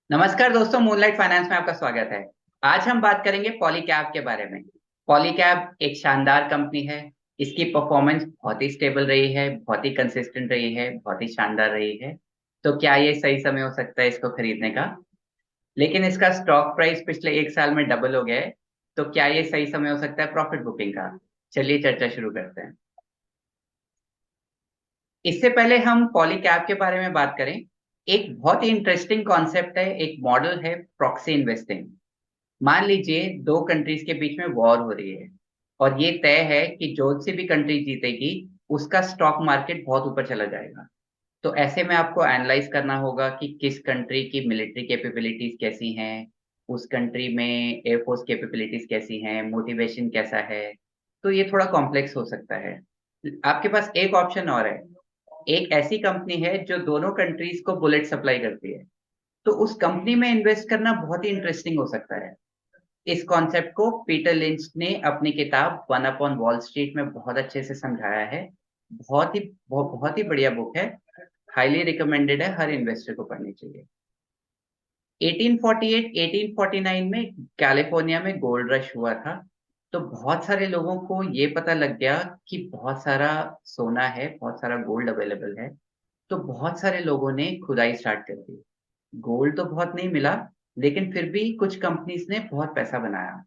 नमस्कार दोस्तों, moonlight finance में आपका स्वागत है। आज हम बात करेंगे पॉलीकैब के बारे में। पॉलीकैब एक शानदार कंपनी है। इसकी परफॉर्मेंस बहुत ही स्टेबल रही है, बहुत ही कंसिस्टेंट रही है, बहुत ही शानदार रही है। तो क्या ये सही समय हो सकता है इसको खरीदने का? लेकिन इसका स्टॉक प्राइस पिछले एक साल में डबल हो गया है। तो क्या ये सही समय हो सकता है प्रॉफिट बुकिंग का? चलिए चर्चा शुरू करते हैं। इससे पहले हम पॉलीकैब के बारे में बात करें। एक बहुत ही इंटरेस्टिंग कॉन्सेप्ट है, एक मॉडल है प्रॉक्सी इन्वेस्टिंग। मान लीजिए दो कंट्रीज के बीच में वॉर हो रही है और ये तय है कि जो सी भी कंट्री जीतेगी उसका स्टॉक मार्केट बहुत ऊपर चला जाएगा। तो ऐसे में आपको एनालाइज करना होगा कि किस कंट्री की मिलिट्री कैपेबिलिटीज कैसी हैं, उस कंट्री में एयरफोर्स कैपेबिलिटीज कैसी हैं, मोटिवेशन कैसा है। तो ये थोड़ा कॉम्प्लेक्स हो सकता है। आपके पास एक ऑप्शन और है। एक ऐसी कंपनी है जो दोनों कंट्रीज को बुलेट सप्लाई करती है। तो उस कंपनी में इन्वेस्ट करना बहुत ही इंटरेस्टिंग हो सकता है। इस कॉन्सेप्ट को पीटर लिंच ने अपनी किताब वन अपॉन वॉल स्ट्रीट में बहुत अच्छे से समझाया है। बहुत ही बढ़िया बुक है। हाईली रिकमेंडेड है, हर इन्वेस्टर को पढ़नी चाहिए। 1848 1849 में कैलिफोर्निया में गोल्ड रश हुआ था। तो बहुत सारे लोगों को ये पता लग गया कि बहुत सारा सोना है, बहुत सारा गोल्ड अवेलेबल है। तो बहुत सारे लोगों ने खुदाई स्टार्ट कर दी। गोल्ड तो बहुत नहीं मिला, लेकिन फिर भी कुछ कंपनीज ने बहुत पैसा बनाया।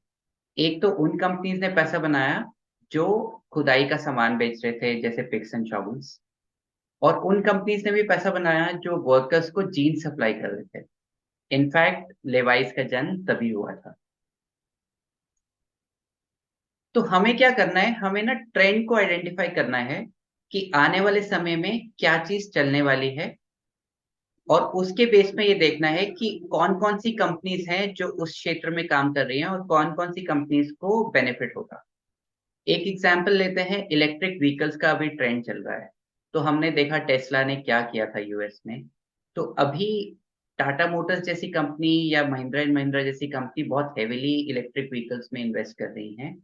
एक तो उन कंपनीज ने पैसा बनाया जो खुदाई का सामान बेच रहे थे, जैसे पिक्स एंड शॉवल्स। और उन कंपनीज ने भी पैसा बनाया जो वर्कर्स को जीन्स सप्लाई कर रहे थे। इनफैक्ट लेवाइस का जन्म तभी हुआ था। तो हमें क्या करना है, हमें ना ट्रेंड को आइडेंटिफाई करना है कि आने वाले समय में क्या चीज चलने वाली है। और उसके बेस में ये देखना है कि कौन कौन सी कंपनीज हैं जो उस क्षेत्र में काम कर रही हैं और कौन कौन सी कंपनीज को बेनिफिट होगा। एक एग्जाम्पल लेते हैं, इलेक्ट्रिक व्हीकल्स का अभी ट्रेंड चल रहा है। तो हमने देखा टेस्ला ने क्या किया था यूएस में। तो अभी टाटा मोटर्स जैसी कंपनी या महिंद्रा एंड महिंद्रा जैसी कंपनी बहुत हेविली इलेक्ट्रिक व्हीकल्स में इन्वेस्ट कर रही हैं।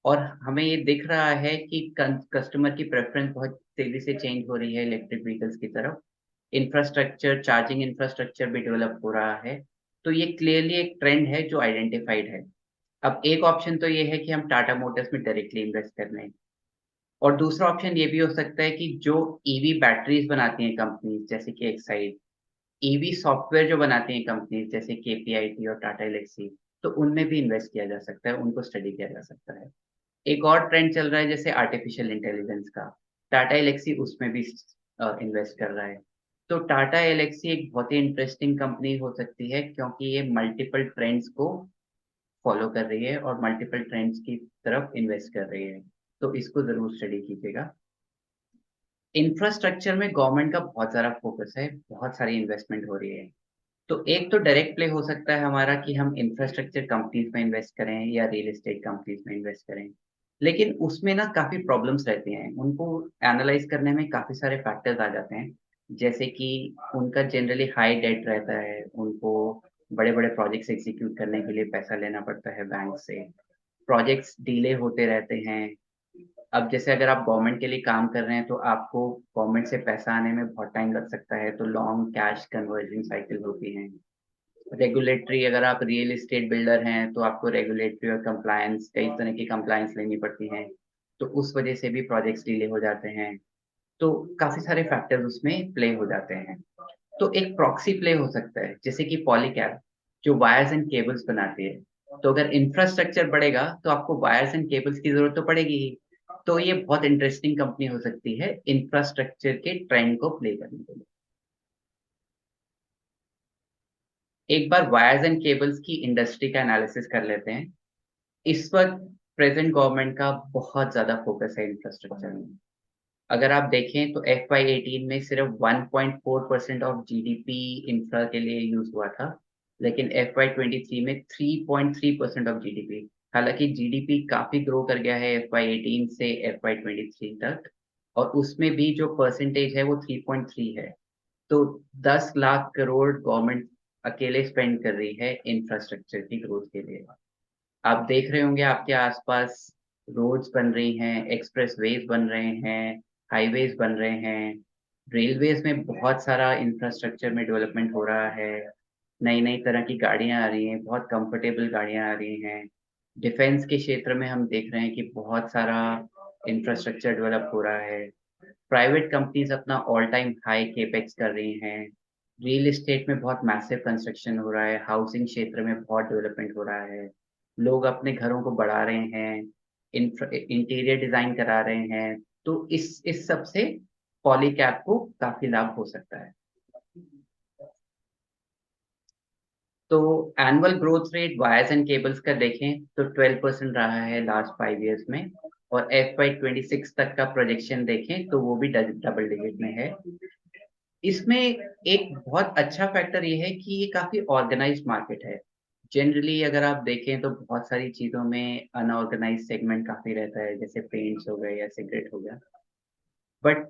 और हमें ये दिख रहा है कि कस्टमर की प्रेफरेंस बहुत तेजी से चेंज हो रही है इलेक्ट्रिक व्हीकल्स की तरफ। इंफ्रास्ट्रक्चर, चार्जिंग इंफ्रास्ट्रक्चर भी डेवलप हो रहा है। तो ये क्लियरली एक ट्रेंड है जो आइडेंटिफाइड है। अब एक ऑप्शन तो ये है कि हम टाटा मोटर्स में डायरेक्टली इन्वेस्ट कर लें। और दूसरा ऑप्शन ये भी हो सकता है कि जो ईवी बैटरीज बनाती हैं कंपनीज जैसे कि एक्साइड, ईवी सॉफ्टवेयर जो बनाती हैं कंपनीज जैसे केपीआईटी और टाटा एलेक्सी, तो उनमें भी इन्वेस्ट किया जा सकता है, उनको स्टडी किया जा सकता है। एक और ट्रेंड चल रहा है जैसे आर्टिफिशियल इंटेलिजेंस का। टाटा एलेक्सी उसमें भी इन्वेस्ट कर रहा है। तो टाटा एलेक्सी एक बहुत ही इंटरेस्टिंग कंपनी हो सकती है क्योंकि ये मल्टीपल ट्रेंड्स को फॉलो कर रही है और मल्टीपल ट्रेंड्स की तरफ इन्वेस्ट कर रही है। तो इसको जरूर स्टडी कीजिएगा। इंफ्रास्ट्रक्चर में गवर्नमेंट का बहुत सारा फोकस है, बहुत सारी इन्वेस्टमेंट हो रही है। तो एक तो डायरेक्ट प्ले हो सकता है हमारा कि हम इंफ्रास्ट्रक्चर कंपनीज में इन्वेस्ट करें या रियल एस्टेट कंपनीज में इन्वेस्ट करें। लेकिन उसमें ना काफी प्रॉब्लम्स रहती हैं, उनको एनालाइज करने में काफी सारे फैक्टर्स आ जाते हैं। जैसे कि उनका जनरली हाई डेट रहता है, उनको बड़े बड़े प्रोजेक्ट्स एग्जीक्यूट करने के लिए पैसा लेना पड़ता है बैंक से। प्रोजेक्ट्स डिले होते रहते हैं। अब जैसे अगर आप गवर्नमेंट के लिए काम कर रहे हैं तो आपको गवर्नमेंट से पैसा आने में बहुत टाइम लग सकता है, तो लॉन्ग कैश कन्वर्जन साइकिल होती हैं। रेगुलेटरी, अगर आप रियल एस्टेट बिल्डर हैं तो आपको रेगुलेटरी और कंप्लायंस, कई तरह की कंप्लायंस लेनी पड़ती हैं। तो उस वजह से भी प्रोजेक्ट्स डिले हो जाते हैं। तो काफी सारे फैक्टर्स उसमें प्ले हो जाते हैं। तो एक प्रॉक्सी प्ले हो सकता है जैसे कि पॉलीकैब, जो वायर्स एंड केबल्स बनाती है। तो अगर इंफ्रास्ट्रक्चर बढ़ेगा तो आपको वायर्स एंड केबल्स की जरूरत तो पड़ेगी ही। तो ये बहुत इंटरेस्टिंग कंपनी हो सकती है इंफ्रास्ट्रक्चर के ट्रेंड को प्ले करने के लिए। एक बार वायर्स एंड केबल्स की इंडस्ट्री का एनालिसिस कर लेते हैं। इस वक्त प्रेजेंट गवर्नमेंट का बहुत ज्यादा फोकस है इंफ्रास्ट्रक्चर में। अगर आप देखें तो FY18 में सिर्फ 1.4% ऑफ जीडीपी इंफ्रा के लिए यूज हुआ था। लेकिन FY23 में 3.3% ऑफ जीडीपी। हालांकि जीडीपी काफी ग्रो कर गया है FY18 से FY23 तक। और उसमें भी जो परसेंटेज है वो 3.3 है। तो 10 लाख करोड़ गवर्नमेंट अकेले स्पेंड कर रही है इंफ्रास्ट्रक्चर की ग्रोथ के लिए। आप देख रहे होंगे आपके आसपास रोड्स बन रही हैं, एक्सप्रेसवेज बन रहे हैं, हाईवेज बन रहे हैं। रेलवेज में बहुत सारा इंफ्रास्ट्रक्चर में डेवलपमेंट हो रहा है। नई नई तरह की गाड़ियां आ रही हैं, बहुत कंफर्टेबल गाड़ियां आ रही हैं। डिफेंस के क्षेत्र में हम देख रहे हैं कि बहुत सारा इंफ्रास्ट्रक्चर डेवलप हो रहा है। प्राइवेट कंपनीज अपना ऑल टाइम हाई केपेक्स कर रही हैं। रियल एस्टेट में बहुत मैसिव कंस्ट्रक्शन हो रहा है, हाउसिंग क्षेत्र में बहुत डेवलपमेंट हो रहा है। लोग अपने घरों को बढ़ा रहे हैं, इंटीरियर डिजाइन करा रहे हैं। तो इस सब से पॉलीकैब को काफी लाभ हो सकता है। तो annual growth rate wires and cables का देखें तो 12% रहा है लास्ट 5 इयर्स में। और FY26 तक का प्रोजेक्शन देखें तो वो भी डबल डिजिट में है। इसमें एक बहुत अच्छा फैक्टर ये है कि ये काफी ऑर्गेनाइज्ड मार्केट है। जनरली अगर आप देखें तो बहुत सारी चीजों में अनऑर्गेनाइज सेगमेंट काफी रहता है, जैसे पेंट्स हो गए या सिगरेट हो गया। बट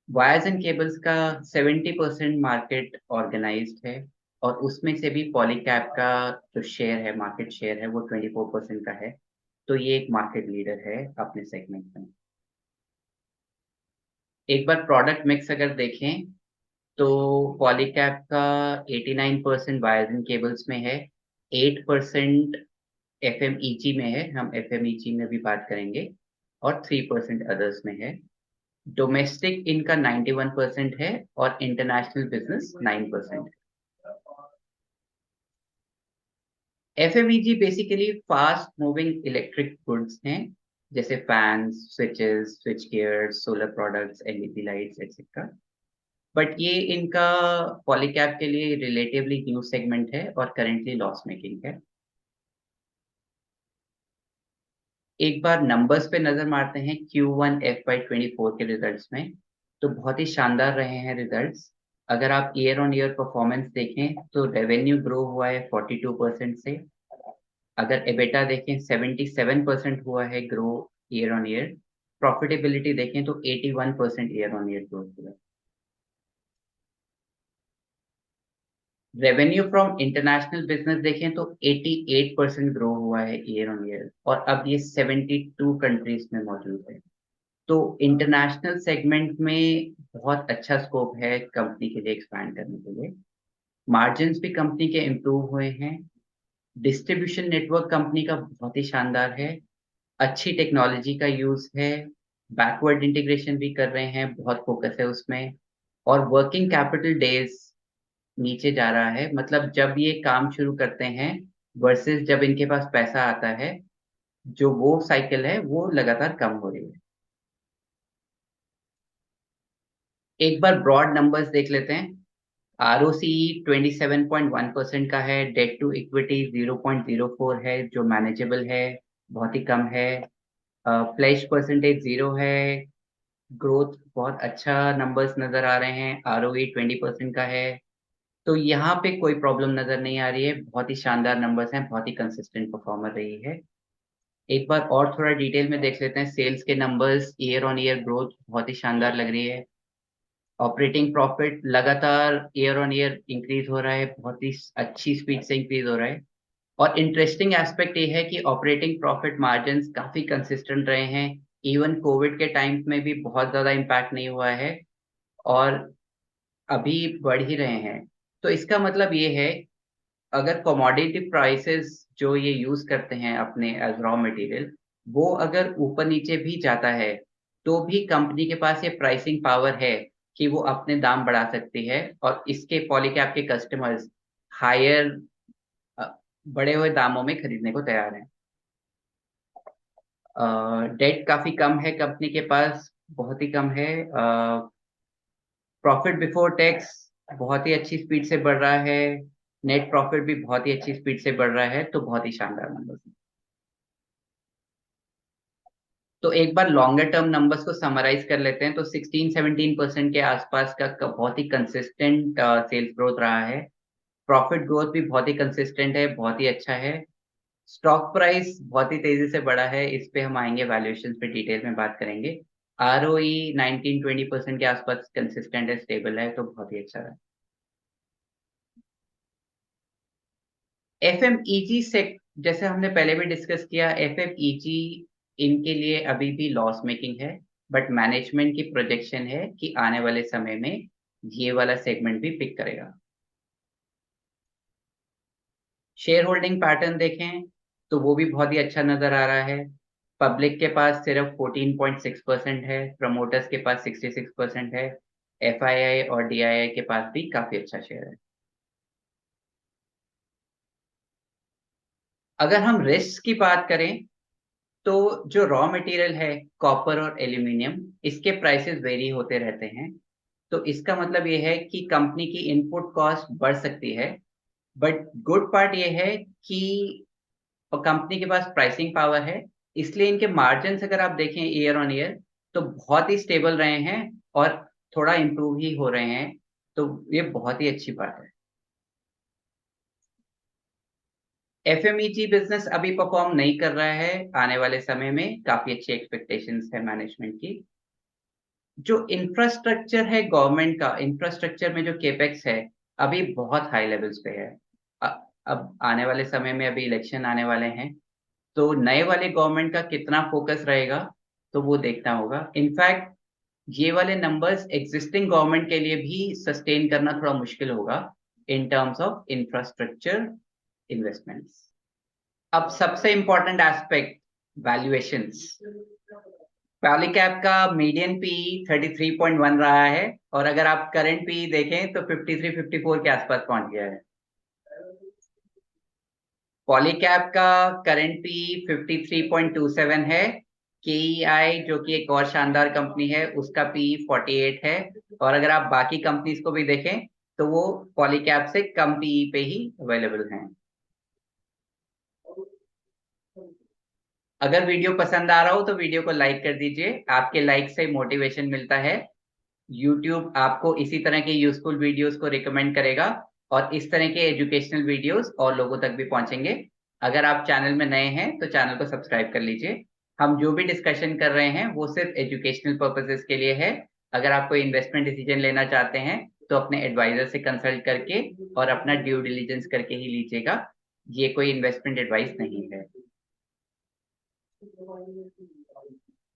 वायर्स एंड केबल्स का 70% मार्केट ऑर्गेनाइज्ड है। और उसमें से भी पॉलीकैब का जो शेयर है, मार्केट शेयर है, वो 24% का है। तो ये एक मार्केट लीडर है अपने सेगमेंट में। एक बार प्रोडक्ट मिक्स अगर देखें तो पॉलीकैब का 89% वायर्स एंड केबल्स में है, 8% FMEG में है, हम FMEG में भी बात करेंगे, और 3% अदर्स में है। डोमेस्टिक इनका 91% है और international business 9%। FMEG basically fast moving electric goods हैं, जैसे fans, switches, switch gear, solar products, LED lights etcetera. But ये इनका पॉलीकैब के लिए रिलेटिवली न्यू सेगमेंट है और करेंटली लॉस मेकिंग है। एक बार नंबर्स पे नजर मारते हैं Q1 FY24 के रिजल्ट्स में। तो बहुत ही शानदार रहे हैं रिजल्ट्स। अगर आप ईयर ऑन ईयर परफॉर्मेंस देखें तो रेवेन्यू ग्रो हुआ है 42% से। अगर एबिटा देखें 77% हुआ है grow year on year. Profitability देखें तो 81% ईयर ऑन ईयर ग्रोथ हुआ है। रेवेन्यू फ्रॉम इंटरनेशनल बिजनेस देखें तो 88% ग्रो हुआ है ईयर ऑन ईयर, और अब ये 72 कंट्रीज में मौजूद है। तो इंटरनेशनल सेगमेंट में बहुत अच्छा स्कोप है कंपनी के लिए एक्सपैंड करने के लिए। मार्जिन्स भी कंपनी के इम्प्रूव हुए हैं। डिस्ट्रीब्यूशन नेटवर्क कंपनी का बहुत ही शानदार है। अच्छी टेक्नोलॉजी का यूज है। बैकवर्ड इंटीग्रेशन भी कर रहे हैं, बहुत फोकस है उसमें। और वर्किंग कैपिटल डेज नीचे जा रहा है, मतलब जब ये काम शुरू करते हैं वर्सेस जब इनके पास पैसा आता है, जो वो साइकिल है वो लगातार कम हो रही है। एक बार ब्रॉड नंबर्स देख लेते हैं। ROCE 27.1% का है। डेट टू इक्विटी 0.04 है, जो मैनेजेबल है, बहुत ही कम है। फ्लैश परसेंटेज 0 है। ग्रोथ बहुत अच्छा नंबर्स नजर आ रहे हैं। ROE 20% का है। तो यहाँ पे कोई प्रॉब्लम नजर नहीं आ रही है, बहुत ही शानदार नंबर्स हैं, बहुत ही कंसिस्टेंट परफॉर्मर रही है। एक बार और थोड़ा डिटेल में देख लेते हैं सेल्स के numbers. Year on year growth बहुत ही शानदार लग रही है। ऑपरेटिंग प्रॉफिट लगातार ईयर ऑन ईयर इंक्रीज हो रहा है, बहुत ही अच्छी स्पीड से इंक्रीज हो रहा है। और इंटरेस्टिंग एस्पेक्ट ये है कि ऑपरेटिंग प्रॉफिट मार्जिन्स काफी कंसिस्टेंट रहे हैं। इवन कोविड के टाइम में भी बहुत ज्यादा इम्पैक्ट नहीं हुआ है, और अभी बढ़ ही रहे हैं। तो इसका मतलब ये है, अगर कमोडिटी प्राइसेस जो ये यूज करते हैं अपने एज रॉ मटेरियल, वो अगर ऊपर नीचे भी जाता है, तो भी कंपनी के पास ये प्राइसिंग पावर है कि वो अपने दाम बढ़ा सकती है, और इसके पॉलीकैब के कस्टमर्स हायर बढ़े हुए दामों में खरीदने को तैयार हैं। डेट काफी कम है कंपनी के पास, बहुत ही कम है। प्रॉफिट बिफोर टैक्स बहुत ही अच्छी स्पीड से बढ़ रहा है। नेट प्रॉफिट भी बहुत ही अच्छी स्पीड से बढ़ रहा है, तो बहुत ही शानदार नंबर। तो एक बार लॉन्गर टर्म नंबर्स को समराइज कर लेते हैं तो 16-17% के आसपास का बहुत ही कंसिस्टेंट सेल्स ग्रोथ रहा है। प्रॉफिट ग्रोथ भी बहुत ही कंसिस्टेंट है, बहुत ही अच्छा है। स्टॉक प्राइस बहुत ही तेजी से बढ़ा है, इस पे हम आएंगे, वैल्यूएशन पे डिटेल में बात करेंगे। ROE 19-20% के आसपास कंसिस्टेंट है, स्टेबल है, तो बहुत ही अच्छा है। FMEG से जैसे हमने पहले भी डिस्कस किया, FMEG इनके लिए अभी भी लॉस मेकिंग है। बट मैनेजमेंट की प्रोजेक्शन है कि आने वाले समय में ये वाला सेगमेंट भी पिक करेगा। शेयर होल्डिंग पैटर्न देखें तो वो भी बहुत ही अच्छा नजर आ रहा है। पब्लिक के पास सिर्फ 14.6% है, प्रमोटर्स के पास 66% है, एफआईआई और डीआईआई के पास भी काफी अच्छा शेयर है। अगर हम रिस्क की बात करें तो जो रॉ मटेरियल है, कॉपर और एल्यूमिनियम, इसके प्राइसेस वेरी होते रहते हैं। तो इसका मतलब ये है कि कंपनी की इनपुट कॉस्ट बढ़ सकती है, बट गुड पार्ट ये है कि कंपनी के पास प्राइसिंग पावर है, इसलिए इनके मार्जिन्स अगर आप देखें ईयर ऑन ईयर तो बहुत ही स्टेबल रहे हैं और थोड़ा इम्प्रूव ही हो रहे हैं। तो ये बहुत ही अच्छी बात है। एफएमईजी बिजनेस अभी परफॉर्म नहीं कर रहा है, आने वाले समय में काफी अच्छी एक्सपेक्टेशंस है मैनेजमेंट की। जो इंफ्रास्ट्रक्चर है गवर्नमेंट का, इंफ्रास्ट्रक्चर में जो केपेक्स है अभी बहुत हाई लेवल्स पे है। अ- अब आने वाले समय में अभी इलेक्शन आने वाले हैं, तो नए वाले गवर्नमेंट का कितना फोकस रहेगा तो वो देखना होगा। इनफैक्ट ये वाले नंबर्स एग्जिस्टिंग गवर्नमेंट के लिए भी सस्टेन करना थोड़ा मुश्किल होगा in terms of infrastructure investments. अब सबसे इंपॉर्टेंट एस्पेक्ट, वैल्यूएशंस। पॉलीकैब का मीडियन पी 33.1 रहा है, और अगर आप करंट पी देखें तो 53-54 के आसपास पहुंच गया है। पॉलीकैब का करंट पी 53.27 है। केईआई जो कि एक और शानदार कंपनी है, उसका पी 48 है। और अगर आप बाकी कंपनीज को भी देखें तो वो पॉलीकैब से कम पी पे ही अवेलेबल हैं। अगर वीडियो पसंद आ रहा हो तो वीडियो को लाइक कर दीजिए, आपके लाइक से मोटिवेशन मिलता है। YouTube आपको इसी तरह के यूजफुल वीडियोस को रिकमेंड करेगा, और इस तरह के एजुकेशनल वीडियोस और लोगों तक भी पहुंचेंगे। अगर आप चैनल में नए हैं तो चैनल को सब्सक्राइब कर लीजिए। हम जो भी डिस्कशन कर रहे हैं वो सिर्फ एजुकेशनल पर्पसेस के लिए है। अगर आप कोई इन्वेस्टमेंट डिसीजन लेना चाहते हैं तो अपने एडवाइजर से कंसल्ट करके और अपना ड्यू डिलीजेंस करके ही लीजिएगा। ये कोई इन्वेस्टमेंट एडवाइस नहीं है।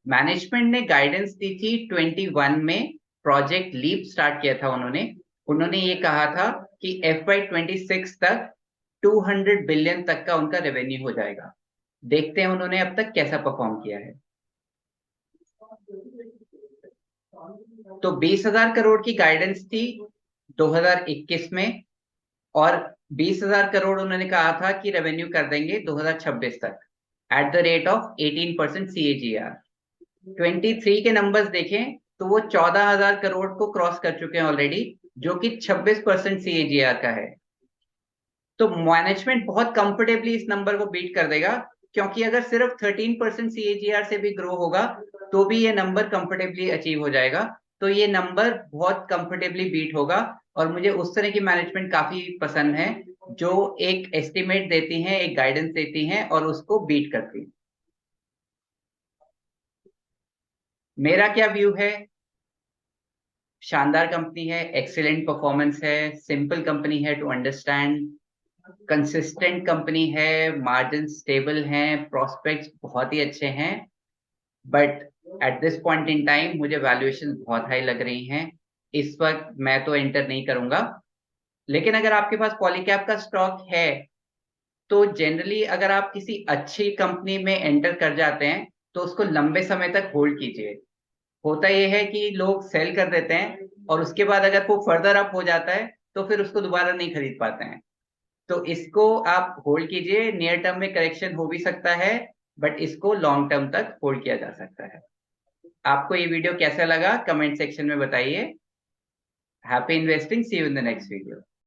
मैनेजमेंट ने गाइडेंस दी थी 21 में, प्रोजेक्ट लीप स्टार्ट किया था उन्होंने। उन्होंने ये कहा था कि FY26 तक 200 बिलियन तक का उनका रेवेन्यू हो जाएगा। देखते हैं उन्होंने अब तक कैसा परफॉर्म किया है। तो 20,000 करोड़ की गाइडेंस थी 2021 में, और 20,000 करोड़ उन्होंने कहा था कि रेवेन्यू कर देंगे 2026 तक at the rate of 18% CAGR। 23 के नंबर्स देखें तो वो 14,000 करोड़ को क्रॉस कर चुके हैं ऑलरेडी, जो कि 26% CAGR का है। तो मैनेजमेंट बहुत कंफर्टेबली इस नंबर को बीट कर देगा, क्योंकि अगर सिर्फ 13% CAGR से भी ग्रो होगा तो भी ये नंबर कंफर्टेबली अचीव हो जाएगा। तो ये नंबर बहुत कंफर्टेबली बीट होगा, और मुझे उस तरह की मैनेजमेंट काफी पसंद है जो एक एस्टिमेट देती हैं, एक गाइडेंस देती हैं और उसको बीट करती हैं। मेरा क्या व्यू है? शानदार कंपनी है, एक्सीलेंट परफॉर्मेंस है, सिंपल कंपनी है टू अंडरस्टैंड, कंसिस्टेंट कंपनी है, मार्जिन स्टेबल हैं, प्रोस्पेक्ट्स बहुत ही अच्छे हैं। But at this point in time मुझे वैल्यूएशन बहुत हाई लग रही हैं। इस वक्त मैं तो एंटर नहीं करूंगा। लेकिन अगर आपके पास पॉलीकैब का स्टॉक है तो जनरली अगर आप किसी अच्छी कंपनी में एंटर कर जाते हैं तो उसको लंबे समय तक होल्ड कीजिए। होता यह है कि लोग सेल कर देते हैं और उसके बाद अगर वो फर्दर अप हो जाता है तो फिर उसको दोबारा नहीं खरीद पाते हैं। तो इसको आप होल्ड कीजिए, नियर टर्म में करेक्शन हो भी सकता है, बट इसको लॉन्ग टर्म तक होल्ड किया जा सकता है। आपको ये वीडियो कैसा लगा कमेंट सेक्शन में बताइए। Happy investing, see you in the next video.